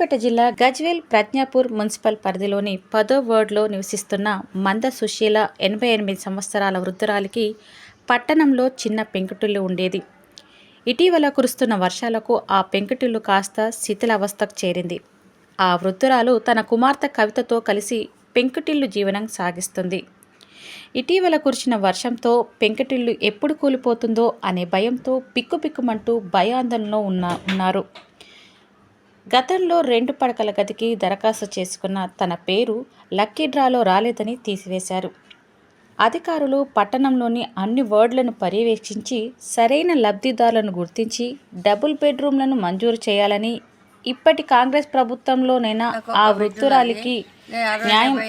సూర్యాపేట జిల్లా గజ్వేల్ ప్రజ్ఞాపూర్ మున్సిపల్ పరిధిలోని 10వ వార్డులో నివసిస్తున్న మంద సుశీల 88 సంవత్సరాల వృద్ధురాలికి పట్టణంలో చిన్న పెంకుటిల్లు ఉండేది. ఇటీవల కురుస్తున్న వర్షాలకు ఆ పెంకుటిల్లు కాస్త శిథిలావస్థకు చేరింది. ఆ వృద్ధురాలు తన కుమార్తె కవితతో కలిసి పెంకుటిల్లు జీవనం సాగిస్తుంది. ఇటీవల కురిసిన వర్షంతో పెంకుటిల్లు ఎప్పుడు కూలిపోతుందో అనే భయంతో పిక్కుపిక్కుమంటూ భయాందోళనలో ఉన్నారు. గతంలో 2 పడకల గదికి దరఖాస్తు చేసుకున్న తన పేరు లక్కీ డ్రాలో రాలేదని తీసివేశారు. అధికారులు పట్టణంలోని అన్ని వార్డులను పర్యవేక్షించి సరైన లబ్ధిదారులను గుర్తించి డబుల్ బెడ్రూమ్లను మంజూరు చేయాలని, ఇప్పటి కాంగ్రెస్ ప్రభుత్వంలోనైనా ఆ వృద్ధురాలికి న్యాయం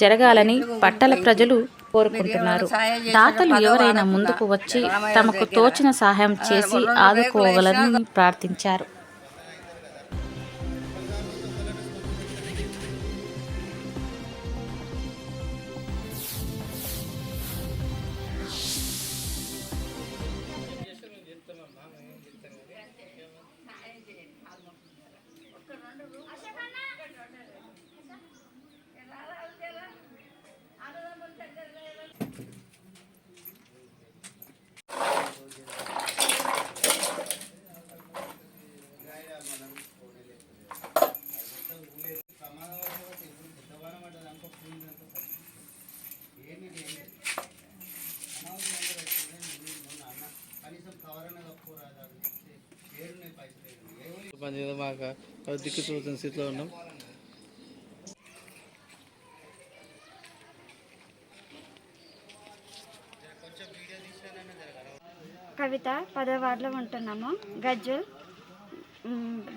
జరగాలని పట్టణ ప్రజలు కోరుకుంటున్నారు. దాతలు ఎవరైనా ముందుకు వచ్చి తమకు తోచిన సహాయం చేసి ఆదుకోవాలని ప్రార్థించారు. మాకు దిక్కు చూసిన స్థితిలో ఉన్నాం. కవిత 10వ వార్డులో ఉంటున్నాము. గజ్వేల్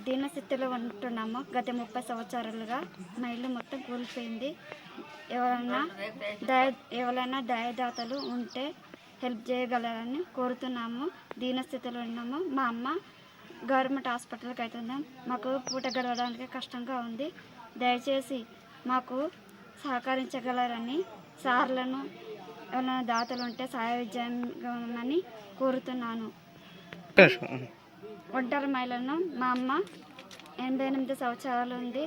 దీనస్థితిలో ఉంటున్నాము. గత 30 సంవత్సరాలుగా మా ఇల్లు మొత్తం కూలిపోయింది. ఎవరైనా దయదాతలు ఉంటే హెల్ప్ చేయగలరని కోరుతున్నాము. దీనస్థితిలో ఉన్నాము. మా అమ్మ గవర్నమెంట్ హాస్పిటల్కి అవుతున్నాం. మాకు పూట గడవడానికి కష్టంగా ఉంది. దయచేసి మాకు సహకరించగలరని సార్లను ఎవరైనా దాతలు ఉంటే సహాయమని కోరుతున్నాను. ఒంటరి మహిళను. మా అమ్మ 88 సంవత్సరాలు ఉంది.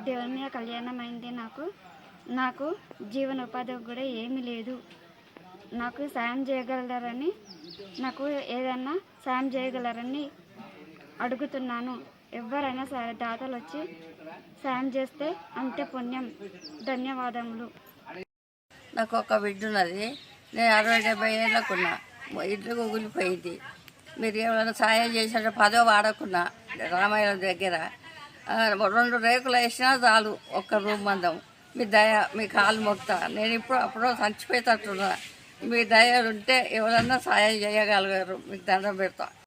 దేవుని మీద కళ్యాణం అయింది. నాకు జీవనోపాధి కూడా ఏమీ లేదు. నాకు సాయం చేయగలరని, నాకు ఏదైనా సాయం చేయగలరని అడుగుతున్నాను. ఎవరైనా సరే దాతలు వచ్చి సాయం చేస్తే అంతే పుణ్యం. ధన్యవాదములు. నాకు ఒక బిడ్డ ఉన్నది. నేను 60-70 ఏళ్ళకున్నా. ఇల్లు కూలిపోయింది. మీరు ఏమైనా సాయం చేసినట్టు 10వ వాడకున్నా రామాయణ దగ్గర 2 రేకులు వేసినా చాలు, ఒక్క రూమ్ మందం. మీ దయ, మీ కాలు మొక్తా. నేను ఇప్పుడు అప్పుడో చచ్చిపోయేటట్టున్నా. మీ దయ ఉంటే ఎవరన్నా సాయం చేయగలగారు. మీకు దండం పెడతా.